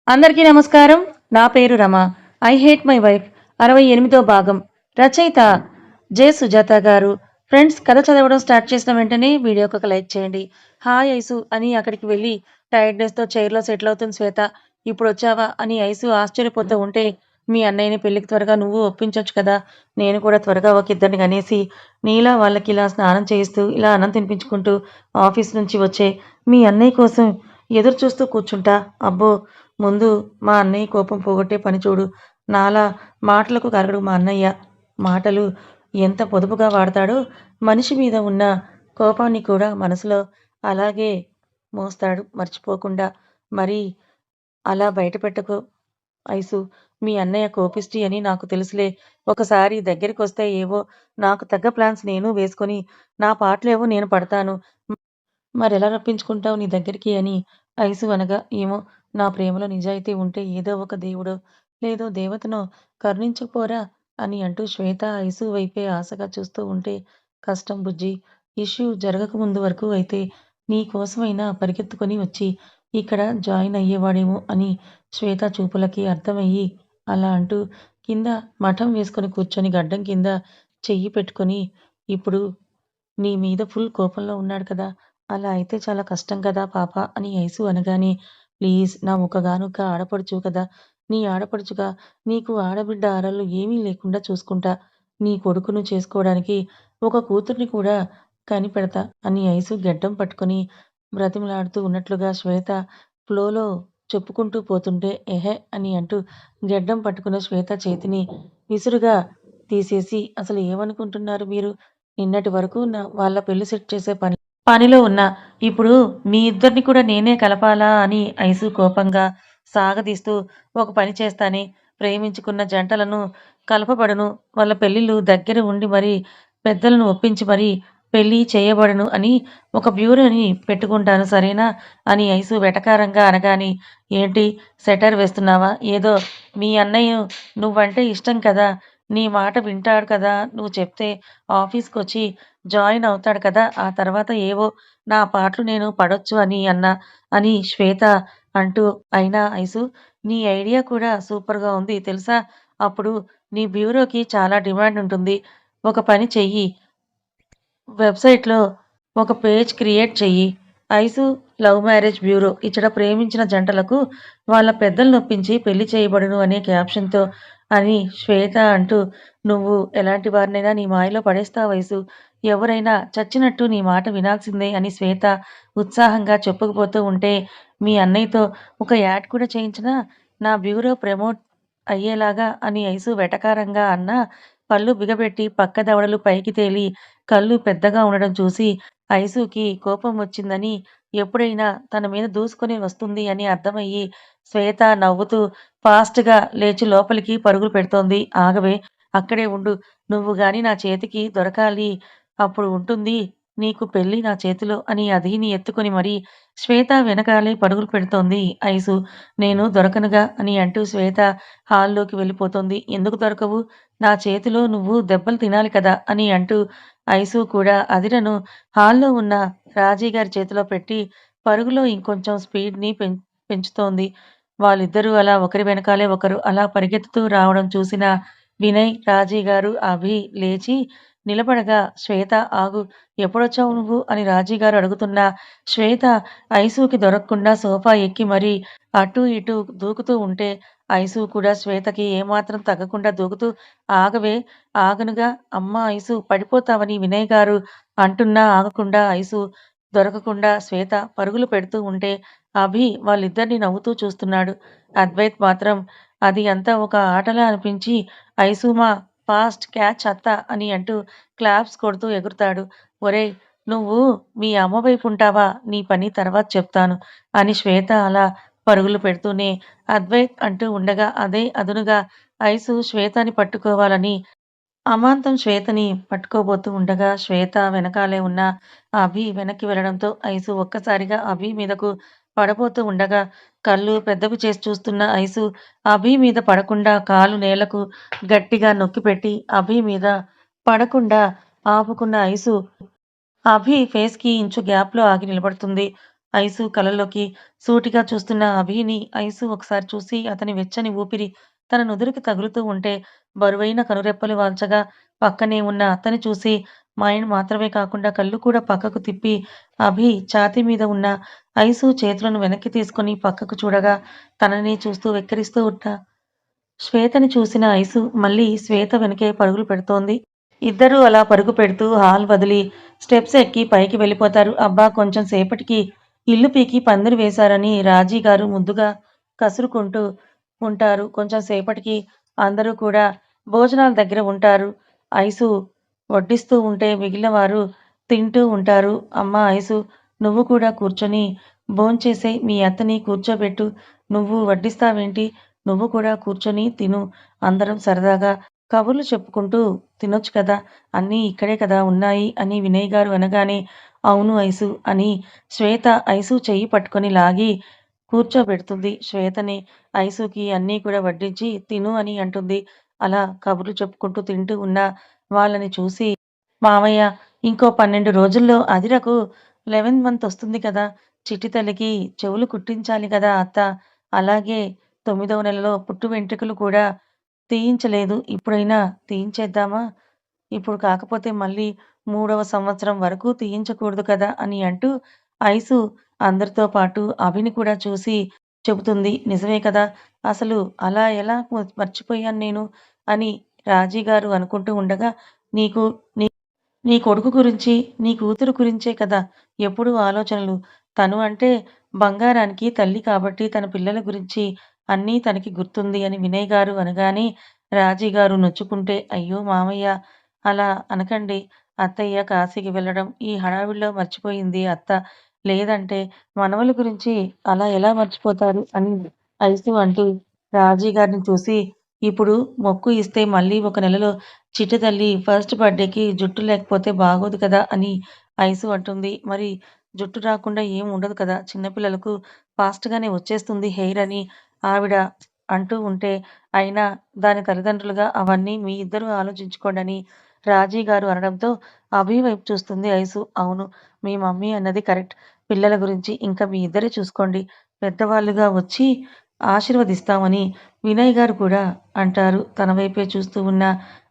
అందరికీ నమస్కారం. నా పేరు Rama. I hate my wife 68వ భాగం. రచయిత జె. సుజాత గారు. ఫ్రెండ్స్, కథ చదవడం స్టార్ట్ చేసిన వెంటనే వీడియోకి ఒక లైక్ చేయండి. హాయ్ ఐసు అని అక్కడికి వెళ్ళి టైర్డ్నెస్తో చైర్లో సెటిల్ అవుతుంది శ్వేత. ఇప్పుడు వచ్చావా అని ఐసు ఆశ్చర్యపోతూ ఉంటే, మీ అన్నయ్యని పెళ్లికి త్వరగా నువ్వు ఒప్పించొచ్చు కదా. నేను కూడా త్వరగా ఒక ఇద్దరిని కనేసి నీలా వాళ్ళకి ఇలా స్నానం చేయిస్తూ ఇలా అన్నం తినిపించుకుంటూ ఆఫీస్ నుంచి వచ్చే మీ అన్నయ్య కోసం ఎదురు చూస్తూ కూర్చుంటా. అబ్బో, ముందు మా అన్నయ్య కోపం పోగొట్టే పని చూడు. నాలా మాటలకు కరగడు మా అన్నయ్య. మాటలు ఎంత పొదుపుగా వాడతాడో మనిషి మీద ఉన్న కోపాన్ని కూడా మనసులో అలాగే మోస్తాడు మర్చిపోకుండా. మరి అలా బయట పెట్టకు ఐసు. మీ అన్నయ్య కోపిష్టి అని నాకు తెలుసులే. ఒకసారి దగ్గరికొస్తే ఏవో నాకు తగ్గ ప్లాన్స్ నేను వేసుకొని నా పాటలేవో నేను పడతాను. మరెలా రప్పించుకుంటావు నీ దగ్గరికి అని ఐసు అనగా, ఏమో, నా ప్రేమలో నిజాయితీ ఉంటే ఏదో ఒక దేవుడో లేదో దేవతనో కరుణించకపోరా అని అంటూ శ్వేత ఐసు వైపే ఆశగా చూస్తూ ఉంటే, కష్టం బుజ్జి. ఇష్యూ జరగక ముందు వరకు అయితే నీ కోసమైనా పరిగెత్తుకొని వచ్చి ఇక్కడ జాయిన్ అయ్యేవాడేమో అని శ్వేత చూపులకి అర్థమయ్యి అలా అంటూ కింద మఠం వేసుకొని కూర్చొని గడ్డం కింద చెయ్యి పెట్టుకొని, ఇప్పుడు నీ మీద ఫుల్ కోపంలో ఉన్నాడు కదా. అలా అయితే చాలా కష్టం కదా పాప అని ఐసు అనగానే, ప్లీజ్, నా ఒక్కగానొక్క ఆడపడుచు కదా. నీ ఆడపడుచుగా నీకు ఆడబిడ్డ ఆరలు ఏమీ లేకుండా చూసుకుంటా. నీ కొడుకును చేసుకోవడానికి ఒక కూతుర్ని కూడా కనిపెడతా అని ఐసు గెడ్డం పట్టుకొని బ్రతిమలాడుతూ ఉన్నట్లుగా శ్వేత ఫ్లోలో చెప్పుకుంటూ పోతుంటే, ఎహె అని అంటూ గెడ్డం పట్టుకున్న శ్వేత చేతిని విసురుగా తీసేసి, అసలు ఏమనుకుంటున్నారు మీరు? నిన్నటి వరకు వాళ్ళ పెళ్లి సెట్ చేసే పనిలో ఉన్నా. ఇప్పుడు మీ ఇద్దరిని కూడా నేనే కలపాలా అని ఐసు కోపంగా సాగదీస్తూ, ఒక పని చేస్తానే, ప్రేమించుకున్న జంటలను కలపబడను. వాళ్ళ పెళ్ళిళ్ళు దగ్గర ఉండి మరీ పెద్దలను ఒప్పించి మరీ పెళ్లి చేయబడను అని ఒక బ్యూరోని పెట్టుకుంటాను, సరేనా అని ఐసు వెటకారంగా అనగాని, ఏంటి సెటర్ వేస్తున్నావా? ఏదో మీ అన్నయ్య నువ్వంటే ఇష్టం కదా, నీ మాట వింటాడు కదా, నువ్వు చెప్తే ఆఫీస్‌కొచ్చి జాయిన్ అవుతాడు కదా, ఆ తర్వాత ఏవో నా పాటలు నేను పడొచ్చు అని అన్నా అని శ్వేత అంటూ, అయినా ఐసు, నీ ఐడియా కూడా సూపర్‌గా ఉంది తెలుసా. అప్పుడు నీ బ్యూరోకి చాలా డిమాండ్ ఉంటుంది. ఒక పని చెయ్యి, వెబ్‌సైట్‌లో ఒక పేజ్ క్రియేట్ చెయ్యి. ఐసు లవ్ మ్యారేజ్ బ్యూరో ఇచ్చట ప్రేమించిన జంటలకు వాళ్ళ పెద్దలనొప్పించి పెళ్లి చేయబడును అనే క్యాప్షన్‌తో అని శ్వేత అంటూ, నువ్వు ఎలాంటి వారినైనా నీ మాయలో పడేస్తావు ఐసు. ఎవరైనా చచ్చినట్టు నీ మాట వినాల్సిందే అని శ్వేత ఉత్సాహంగా చెప్పుకుపోతూ ఉంటే, మీ అన్నయ్యతో ఒక యాడ్ కూడా చేయించినా నా బ్యూరో ప్రమోట్ అయ్యేలాగా అని ఐసు వెటకారంగా అన్నా, పళ్ళు బిగబెట్టి పక్క దవడలు పైకి తేలి కళ్ళు పెద్దగా ఉండడం చూసి ఐసుకి కోపం వచ్చిందని, ఎప్పుడైనా తన మీద దూసుకొని వస్తుంది అని అర్థమయ్యి శ్వేత నవ్వుతూ ఫాస్ట్‌గా లేచి లోపలికి పరుగులు పెడుతోంది. ఆగవే, అక్కడే ఉండు. నువ్వు గాని నా చేతికి దొరకాలి, అప్పుడు ఉంటుంది నీకు పెళ్లి నా చేతిలో అని అదీని ఎత్తుకొని మరీ శ్వేత వెనకాలే పరుగులు పెడుతోంది ఐసు. నేను దొరకనుగా అని అంటూ శ్వేత హాల్లోకి వెళ్ళిపోతోంది. ఎందుకు దొరకవు? నా చేతిలో నువ్వు దెబ్బలు తినాలి కదా అని అంటూ ఐసు కూడా అదిరను హాల్లో ఉన్న రాజీగారి చేతిలో పెట్టి పరుగులో ఇంకొంచెం స్పీడ్‌ని పెంచుతోంది. వాళ్ళిద్దరూ అలా ఒకరి వెనకాలే ఒకరు అలా పరిగెత్తుతూ రావడం చూసిన వినయ్, రాజీగారు, అభి లేచి నిలబడగా, శ్వేత ఆగు, ఎప్పుడొచ్చావు నువ్వు అని రాజీగారు అడుగుతున్నా, శ్వేత ఐసుకి దొరక్కుండా సోఫా ఎక్కి మరీ అటూ ఇటూ దూకుతూ ఉంటే, ఐసు కూడా శ్వేతకి ఏమాత్రం తగ్గకుండా దూకుతూ, ఆగవే, ఆగనుగా అమ్మా ఐసు, పడిపోతావని వినయ్ గారు అంటున్నా ఆగకుండా ఐసు దొరకకుండా శ్వేత పరుగులు పెడుతూ ఉంటే, అభి వాళ్ళిద్దరిని నవ్వుతూ చూస్తున్నాడు. అద్వైత్ మాత్రం అది అంతా ఒక ఆటలా అనిపించి, ఐసుమా, ఫాస్ట్ క్యాచ్ అత్త అని అంటూ క్లాప్స్ కొడుతూ ఎగురుతాడు. ఒరేయ్, నువ్వు మీ అమ్మ వైపు ఉంటావా, నీ పని తర్వాత చెప్తాను అని శ్వేత అలా పరుగులు పెడుతూనే అద్వైత్ అంటూ ఉండగా, అదే అదునుగా ఐసు శ్వేతని పట్టుకోవాలని అమాంతం శ్వేతని పట్టుకోబోతూ ఉండగా, శ్వేత వెనకాలే ఉన్న అభి వెనక్కి వెళ్ళడంతో ఐసు ఒక్కసారిగా అభి మీదకు పడబోతూ ఉండగా, కళ్ళు పెద్దవి చేసి చూస్తున్న ఐసు అభి మీద పడకుండా కాలు నేలకు గట్టిగా నొక్కిపెట్టి అభి మీద పడకుండా ఆపుకున్న ఐసు అభి ఫేస్‌కి ఇంచు గ్యాప్‌లో ఆగి నిలబడుతుంది. ఐసు కళ్ళలోకి సూటిగా చూస్తున్న అభిని ఐసు ఒకసారి చూసి అతని వెచ్చని ఊపిరి తన నుదురుకి తగులుతూ ఉంటే బరువైన కనురెప్పలు వాల్చగా పక్కనే ఉన్న అత్తని చూసి మైండ్ మాత్రమే కాకుండా కళ్ళు కూడా పక్కకు తిప్పి అభి ఛాతీ మీద ఉన్న ఐసు చేతులను వెనక్కి తీసుకొని పక్కకు చూడగా తననే చూస్తూ వెక్కిరిస్తూ ఉన్న శ్వేతని చూసిన ఐసు మళ్ళీ శ్వేత వెనకే పరుగులు పెడుతోంది. ఇద్దరూ అలా పరుగు పెడుతూ హాల్ వదిలి స్టెప్స్ ఎక్కి పైకి వెళ్ళిపోతారు. అబ్బా! కొంచెం సేపటికి ఇల్లు పీకి పందిరి వేశారని రాజీగారు ముద్దుగా కసురుకుంటూ ఉంటారు. కొంచెం సేపటికి అందరూ కూడా భోజనాల దగ్గర ఉంటారు. ఐసు వడ్డిస్తూ ఉంటే మిగిలిన వారు తింటూ ఉంటారు. అమ్మా ఐసు! నువ్వు కూడా కూర్చొని భోంచేసేయ్. మీ అత్తని కూర్చోబెట్టు. నువ్వు వడ్డిస్తావేంటి? నువ్వు కూడా కూర్చొని తిను. అందరం సరదాగా కబుర్లు చెప్పుకుంటూ తినొచ్చు కదా! అన్నీ ఇక్కడే కదా ఉన్నాయి అని వినయ్ గారు అనగానే, అవును ఐసు అని శ్వేత ఐసు చెయ్యి పట్టుకొని లాగి కూర్చోబెడుతుంది. శ్వేతని ఐసుకి అన్నీ కూడా వడ్డించి తిను అని అంటుంది. అలా కబుర్లు చెప్పుకుంటూ తింటూ ఉన్న వాళ్ళని చూసి మావయ్య ఇంకో 12 రోజుల్లో అదిరకు 11th మంత్ వస్తుంది కదా! చిట్టి తల్లికి చెవులు కుట్టించాలి కదా అత్త! అలాగే 9వ నెలలో పుట్టు వెంట్రుకలు కూడా తీయించలేదు. ఇప్పుడైనా తీయించేద్దామా? ఇప్పుడు కాకపోతే మళ్ళీ మూడవ సంవత్సరం వరకు తీయించకూడదు కదా! అని అంటూ ఐసు అందరితో పాటు అభిని కూడా చూసి చెబుతుంది. నిజమే కదా! అసలు అలా ఎలా మర్చిపోయాను నేను అని రాజీగారు అనుకుంటూ ఉండగా, నీకు నీ నీ కొడుకు గురించి, నీ కూతురు గురించే కదా ఎప్పుడూ ఆలోచనలు. తను అంటే బంగారానికి తల్లి కాబట్టి తన పిల్లల గురించి అన్నీ తనకి గుర్తుంది అని వినయ్ గారు అనగానే, రాజీగారు నొచ్చుకుంటే, అయ్యో మామయ్య! అలా అనకండి. అత్తయ్య కాశీకి వెళ్ళడం ఈ హడావిడిలో మర్చిపోయింది అత్త. లేదంటే మనవల గురించి అలా ఎలా మర్చిపోతారు అని ఐసు అంటూ రాజీగారిని చూసి, ఇప్పుడు మొక్కు ఇస్తే మళ్ళీ ఒక నెలలో చిట్టి తల్లి ఫస్ట్ బర్త్‌డేకి జుట్టు లేకపోతే బాగోదు కదా! అని ఐసు అంటుంది. మరి జుట్టు రాకుండా ఏం ఉండదు కదా! చిన్న పిల్లలకు ఫాస్ట్‌గానే వచ్చేస్తుంది హెయిర్ అని ఆవిడ అంటూ ఉంటే, అయినా దాని తల్లిదండ్రులుగా అవన్నీ మీ ఇద్దరూ ఆలోచించుకోండని రాజీ గారు అనడంతో అభి వైపు చూస్తుంది ఐసు. అవును. మీ మమ్మీ అన్నది కరెక్ట్. పిల్లల గురించి ఇంకా మీ ఇద్దరే చూసుకోండి. పెద్దవాళ్ళుగా వచ్చి ఆశీర్వదిస్తామని వినయ్ గారు కూడా అంటారు. తన వైపే చూస్తూ ఉన్న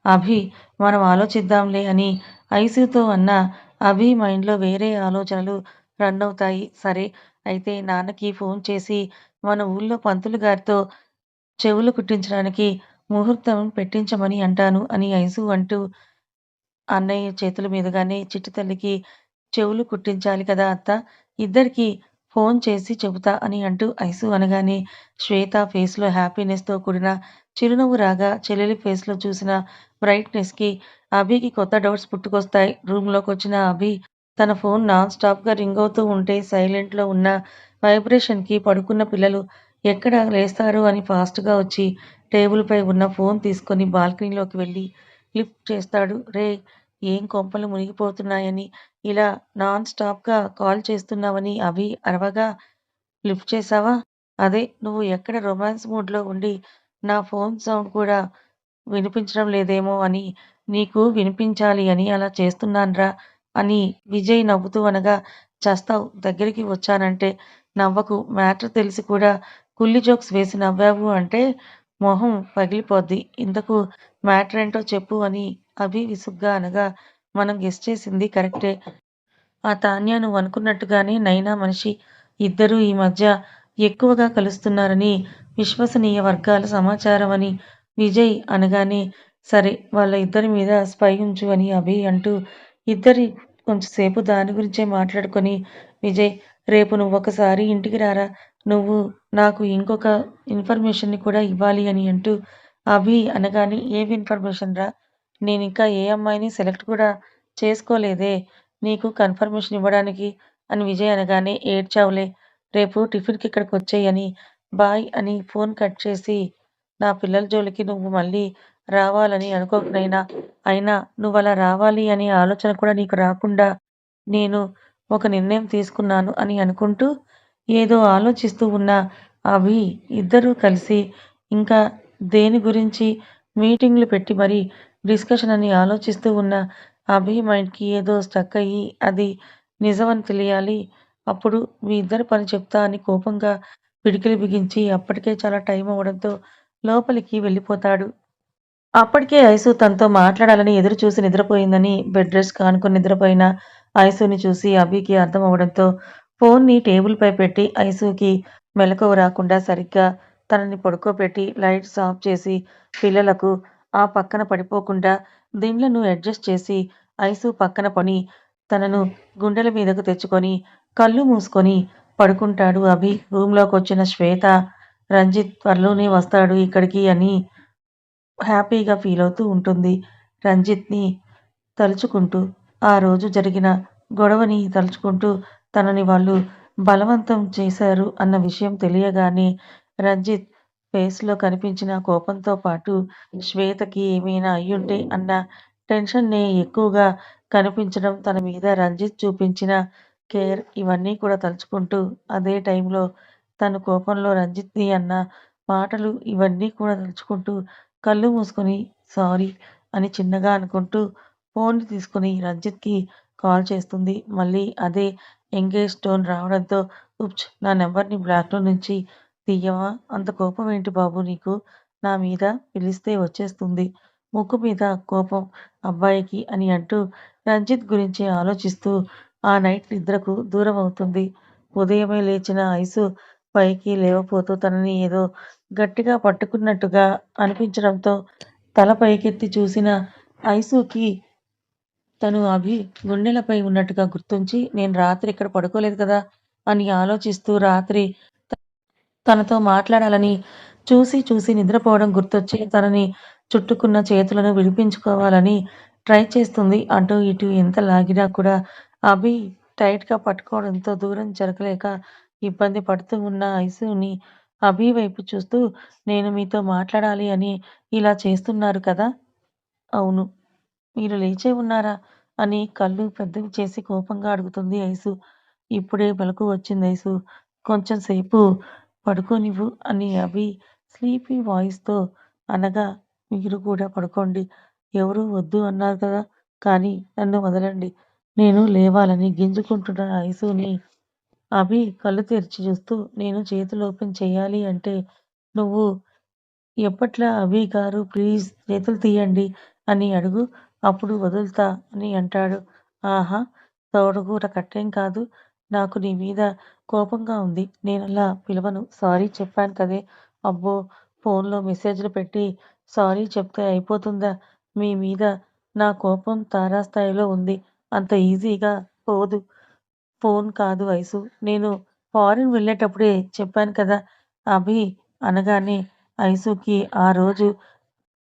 అభి మనం ఆలోచిద్దాంలే అని ఐసుతో అన్న అభి మైండ్‌లో వేరే ఆలోచనలు రన్ అవుతాయి. సరే అయితే నాన్నకి ఫోన్ చేసి మన ఊళ్ళో పంతులు గారితో చెవులు కుట్టించడానికి ముహూర్తం పెట్టించమని అంటాను అని ఐసు అంటూ అన్నయ్య చేతుల మీదుగానే చిట్టి తల్లికి చెవులు కుట్టించాలి కదా అత్త! ఇద్దరికీ ఫోన్ చేసి చెబుతా అని అంటూ ఐసు అనగానే శ్వేత ఫేస్‌లో హ్యాపీనెస్‌తో కూడిన చిరునవ్వు రాగా చెల్లెలి ఫేస్‌లో చూసిన బ్రైట్‌నెస్‌కి అభికి కొత్త డౌట్స్ పుట్టుకొస్తాయి. రూమ్‌లోకొచ్చిన అభి తన ఫోన్ నాన్ స్టాప్‌గా రింగ్ అవుతూ ఉంటే సైలెంట్‌లో ఉన్న వైబ్రేషన్‌కి పడుకున్న పిల్లలు ఎక్కడ లేస్తారు అని ఫాస్ట్‌గా వచ్చి టేబుల్‌పై ఉన్న ఫోన్ తీసుకొని బాల్కనీలోకి వెళ్లి లిఫ్ట్ చేస్తాడు. రేయ్! ఏం కొంపలు మునిగిపోతున్నాయని ఇలా నాన్ స్టాప్‌గా కాల్ చేస్తున్నావని అభి అరవగా లిఫ్ట్ చేశావా? అదే నువ్వు ఎక్కడ రొమాన్స్ మూడ్‌లో ఉండి నా ఫోన్ సౌండ్ కూడా వినిపించడం లేదేమో అని నీకు వినిపించాలి అని అలా చేస్తున్నాన్రా అని విజయ్ నవ్వుతూ అనగా చస్తావ్ దగ్గరికి వచ్చానంటే నవ్వకు మ్యాటర్ తెలిసి కూడా కుల్లి జోక్స్ వేసి నవ్వావు అంటే మొహం పగిలిపోద్ది. ఇంతకు మ్యాటర్ ఏంటో చెప్పు అని అభి విసుగ్గా అనగా మనం గెస్ చేసింది కరెక్టే. ఆ తాన్య నువ్వనుకున్నట్టుగానే నైనా మనిషి. ఇద్దరూ ఈ మధ్య ఎక్కువగా కలుస్తున్నారని విశ్వసనీయ వర్గాల సమాచారం అని విజయ్ అనగానే, సరే వాళ్ళ ఇద్దరి మీద స్పై ఉంచు అని అభి అంటూ ఇద్దరి కొంచెంసేపు దాని గురించే మాట్లాడుకొని, విజయ్ రేపు నువ్వొకసారి ఇంటికి రారా! నువ్వు నాకు ఇంకొక ఇన్ఫర్మేషన్‌ని కూడా ఇవ్వాలి అని అంటూ అభి అనగానే ఏం ఇన్ఫర్మేషన్ రా? నేనింకా ఏ అమ్మాయిని సెలెక్ట్ కూడా చేసుకోలేదే! నీకు కన్ఫర్మేషన్ ఇవ్వడానికి అని విజయ్ అనగానే ఏడ్చావులే రేపు టిఫిన్‌కి ఇక్కడికొచ్చేయ్ అని బాయ్ అని ఫోన్ కట్ చేసి నా పిల్లల జోలికి నువ్వు మళ్ళీ రావాలని అనుకోకు నైనా. అయినా నువ్వలా రావాలి అనే ఆలోచన కూడా నీకు రాకుండా నేను ఒక నిర్ణయం తీసుకున్నాను అని అనుకుంటూ ఏదో ఆలోచిస్తూ ఉన్న అవి ఇద్దరూ కలిసి ఇంకా దేని గురించి మీటింగ్‌లు పెట్టి మరీ డిస్కషన్ అని ఆలోచిస్తూ ఉన్న అభి మైండ్‌కి ఏదో స్ట్రక్ అయ్యి అది నిజమని తెలియాలి. అప్పుడు మీ ఇద్దరి పని చెప్తా అని కోపంగా పిడికిలి బిగించి అప్పటికే చాలా టైం అవ్వడంతో లోపలికి వెళ్ళిపోతాడు. అప్పటికే ఐసు తనతో మాట్లాడాలని ఎదురు చూసి నిద్రపోయిందని బెడ్ రెస్ట్ కానుకొని నిద్రపోయిన ఐసుని చూసి అభికి అర్థం అవ్వడంతో ఫోన్ని టేబుల్‌పై పెట్టి ఐసుకి మెలకువ రాకుండా సరిగ్గా తనని పడుకోబెట్టి లైట్స్ ఆఫ్ చేసి పిల్లలకు ఆ పక్కన పడిపోకుండా దిండ్లను అడ్జస్ట్ చేసి ఐసు పక్కన తనను గుండెల మీదకు తెచ్చుకొని కళ్ళు మూసుకొని పడుకుంటాడు అభి. రూమ్‌లోకొచ్చిన శ్వేత, రంజిత్ త్వరలోనే వస్తాడు ఇక్కడికి అని హ్యాపీగా ఫీలవుతూ ఉంటుంది. రంజిత్‌ని తలుచుకుంటూ, ఆ రోజు జరిగిన గొడవని తలుచుకుంటూ తనని వాళ్ళు బలవంతం చేశారు అన్న విషయం తెలియగానే రంజిత్ ఫేస్‌లో కనిపించిన కోపంతో పాటు శ్వేతకి ఏమైనా అయ్యుంటే అన్న టెన్షనే ఎక్కువగా కనిపించడం, తన మీద రంజిత్ చూపించిన కేర్ ఇవన్నీ కూడా తలుచుకుంటూ అదే టైంలో తను కోపంలో రంజిత్‌ని అన్న మాటలు ఇవన్నీ కూడా తలుచుకుంటూ కళ్ళు మూసుకొని సారీ అని చిన్నగా అనుకుంటూ ఫోన్ తీసుకొని రంజిత్‌కి కాల్ చేస్తుంది. మళ్ళీ అదే ఎంగేజ్ టోన్ రావడంతో ఉప్చ్! నా నంబర్‌ని బ్లాక్‌లో నుంచి తీయవా? అంత కోపం ఏంటి బాబు నీకు? నా మీద పిలిస్తే వచ్చేస్తుంది. ముక్కు మీద కోపం అబ్బాయికి అని అంటూ రంజిత్ గురించి ఆలోచిస్తూ ఆ నైట్ నిద్రకు దూరమవుతుంది. ఉదయమే లేచిన ఐసు పైకి లేవబోతూ తనని ఏదో గట్టిగా పట్టుకున్నట్టుగా అనిపించడంతో తల పైకెత్తి చూసిన ఐసుకి తను అభి గుండెలపై ఉన్నట్టుగా గుర్తుంచి నేను రాత్రి ఇక్కడ పడుకోలేదు కదా అని ఆలోచిస్తూ రాత్రి తనతో మాట్లాడాలని చూసి చూసి నిద్రపోవడం గుర్తొచ్చి తనని చుట్టుకున్న చేతులను విడిపించుకోవాలని ట్రై చేస్తుంది. అటు ఇటు ఎంత లాగినా కూడా అభి టైట్‌గా పట్టుకోవడంతో దూరం జరగలేక ఇబ్బంది పడుతూ ఉన్న ఐసుని అభి వైపు చూస్తూ నేను మీతో మాట్లాడాలి అని ఇలా చేస్తున్నారు కదా? అవును. మీరు లేచే ఉన్నారా? అని కళ్ళు పెద్దవి చేసి కోపంగా అడుగుతుంది ఐసు. ఇప్పుడే మెలకువ వచ్చింది ఐసు. కొంచెం సేపు పడుకోనివ్వు అని అభి స్లీపీ వాయిస్‌తో అనగా మీరు కూడా పడుకోండి. ఎవరూ వద్దు అన్నారు కదా! కానీ నన్ను వదలండి. నేను లేవాలని గింజుకుంటున్న ఐసుని అభి కళ్ళు తెరిచి చూస్తూ నేను చేతులు ఓపెన్ చేయాలి అంటే నువ్వు ఎప్పట్లా అభి గారు ప్లీజ్ చేతులు తీయండి అని అడుగు. అప్పుడు వదులుతా అని అంటాడు. ఆహా! తోటకూర కట్టేం కాదు. నాకు నీ మీద కోపంగా ఉంది. నేనలా పిలవను. సారీ చెప్పాను కదే! అబ్బో! ఫోన్‌లో మెసేజ్‌లు పెట్టి సారీ చెప్తే అయిపోతుందా? మీ మీద నా కోపం తారాస్థాయిలో ఉంది. అంత ఈజీగా పోదు. ఫోన్ కాదు ఐసు. నేను ఫారిన్ వెళ్ళేటప్పుడే చెప్పాను కదా! అభి అనగానే ఐసుకి ఆ రోజు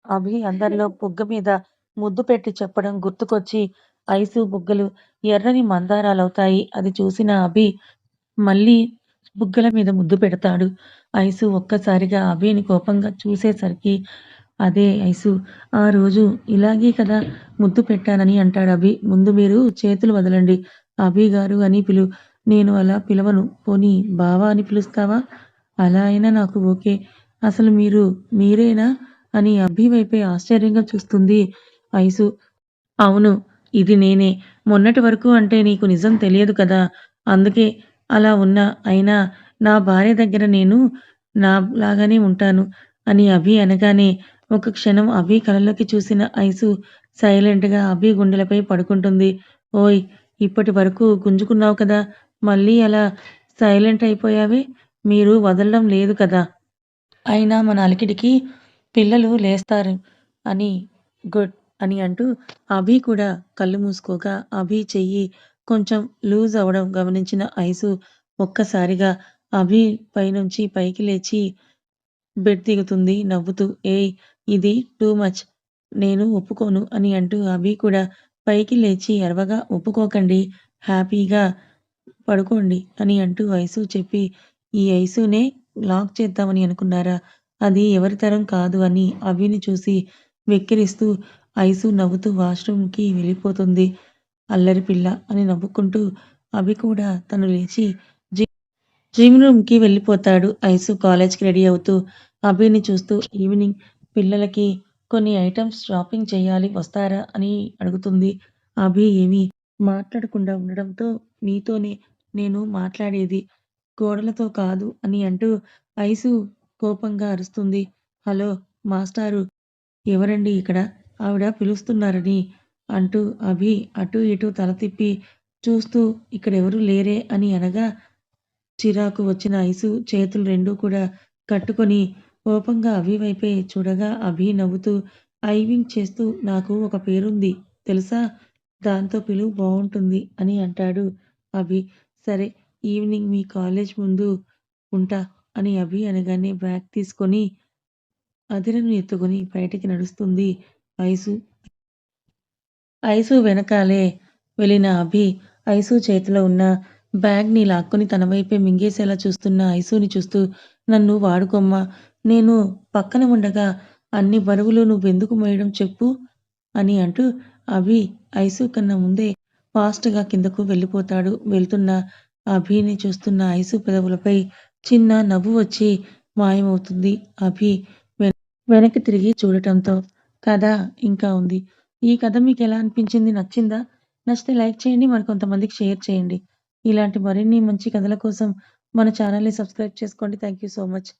అభి అందరిలో బుగ్గ మీద ముద్దు పెట్టి చెప్పడం గుర్తుకొచ్చి ఐసు బుగ్గలు ఎర్రని మందారాలవుతాయి. అది చూసిన అభి మళ్ళీ బుగ్గల మీద ముద్దు పెడతాడు. ఐసు ఒక్కసారిగా అభిని కోపంగా చూసేసరికి అదే ఐసు ఆ రోజు ఇలాగే కదా ముద్దు పెట్టానని అంటాడు అభి. ముందు మీరు చేతులు వదలండి. అభి గారు అని నేను అలా పిలవను. పోనీ బావా అని పిలుస్తావా? అలా అయినా నాకు ఓకే. అసలు మీరు మీరేనా? అని అభి వైపే ఆశ్చర్యంగా చూస్తుంది ఐసు. అవును. ఇది నేనే. మొన్నటి వరకు అంటే నీకు నిజం తెలియదు కదా! అందుకే అలా ఉన్నా. అయినా నా భార్య దగ్గర నేను నాలాగానే ఉంటాను అని అభి అనగానే ఒక క్షణం అభి కళ్ళలోకి చూసిన ఐసు సైలెంట్‌గా అభి గుండెలపై పడుకుంటుంది. ఓయ్! ఇప్పటి వరకు గుంజుకున్నావు కదా! మళ్ళీ అలా సైలెంట్ అయిపోయావే? మీరు వదలడం లేదు కదా! అయినా మన అలికిడికి పిల్లలు లేస్తారు అని గుడ్ అని అంటూ అభి కూడా కళ్ళు మూసుకోగా అభి చెయ్యి కొంచెం లూజ్ అవ్వడం గమనించిన ఐసు ఒక్కసారిగా అభి పైనుంచి పైకి లేచి బెడ్ దిగుతుంది నవ్వుతూ. ఏయ్! ఇది టూ మచ్. నేను ఒప్పుకోను అని అంటూ అభి కూడా పైకి లేచి అరవగా ఒప్పుకోకండి. హ్యాపీగా పడుకోండి అని అంటూ ఐసు చెప్పి ఈ ఐసునే లాక్ చేద్దామని అనుకున్నారా? అది ఎవరి తరం కాదు అని అభిని చూసి వెక్కిరిస్తూ ఐసు నవ్వుతూ వాష్‌రూమ్‌కి వెళ్ళిపోతుంది. అల్లరి పిల్ల అని నవ్వుకుంటూ అభి కూడా తను లేచి జిమ్ రూమ్‌కి వెళ్ళిపోతాడు. ఐసు కాలేజ్‌కి రెడీ అవుతూ అభిని చూస్తూ ఈవినింగ్ పిల్లలకి కొన్ని ఐటెమ్స్ షాపింగ్ చేయాలి వస్తారా? అని అడుగుతుంది. అభి ఏమీ మాట్లాడకుండా ఉండడంతో మీతోనే నేను మాట్లాడేది. గోడలతో కాదు అని అంటూ ఐసు కోపంగా అరుస్తుంది. హలో! మాస్టారు ఎవరండీ ఇక్కడ? ఆవిడ పిలుస్తున్నారని అంటూ అభి అటూ ఇటూ తల తిప్పి చూస్తూ ఇక్కడెవరూ లేరే అని అనగా చిరాకు వచ్చిన ఐసు చేతులు రెండూ కూడా కట్టుకొని కోపంగా అభి వైపే చూడగా అభి నవ్వుతూ ఐ వింక్ చేస్తూ నాకు ఒక పేరుంది తెలుసా? దాంతో పిలువు బావుంటుంది అని అంటాడు అభి. సరే ఈవినింగ్ మీ కాలేజ్ ముందు ఉంటా అని అభి అనగానే బ్యాగ్ తీసుకొని అదిరను ఎత్తుకొని బయటికి నడుస్తుంది ఐసు. ఐసు వెనకాలే వెళ్ళిన అభి ఐసు చేతిలో ఉన్న బ్యాగ్‌ని లాక్కొని తన వైపే మింగేసేలా చూస్తున్న ఐసుని చూస్తూ నన్ను వాడుకోమ్మా! నేను పక్కన ఉండగా అన్ని బరువులు నువ్వెందుకు మోయడం చెప్పు? అని అంటూ అభి ఐసు కన్నా ముందే ఫాస్ట్‌గా కిందకు వెళ్ళిపోతాడు. వెళ్తున్న అభిని చూస్తున్న ఐసు పెదవులపై చిన్న నవ్వు వచ్చి మాయమవుతుంది. అభి వెనక్కి తిరిగి చూడటంతో కథ ఇంకా ఉంది. ఈ కథ మీకెలా అనిపించింది? నచ్చిందా? నచ్చితే లైక్ చేయండి. మరికొంతమందికి షేర్ చేయండి. ఇలాంటి మరిన్ని మంచి కథల కోసం మన ఛానల్‌ని సబ్స్క్రైబ్ చేసుకోండి. Thank you so much.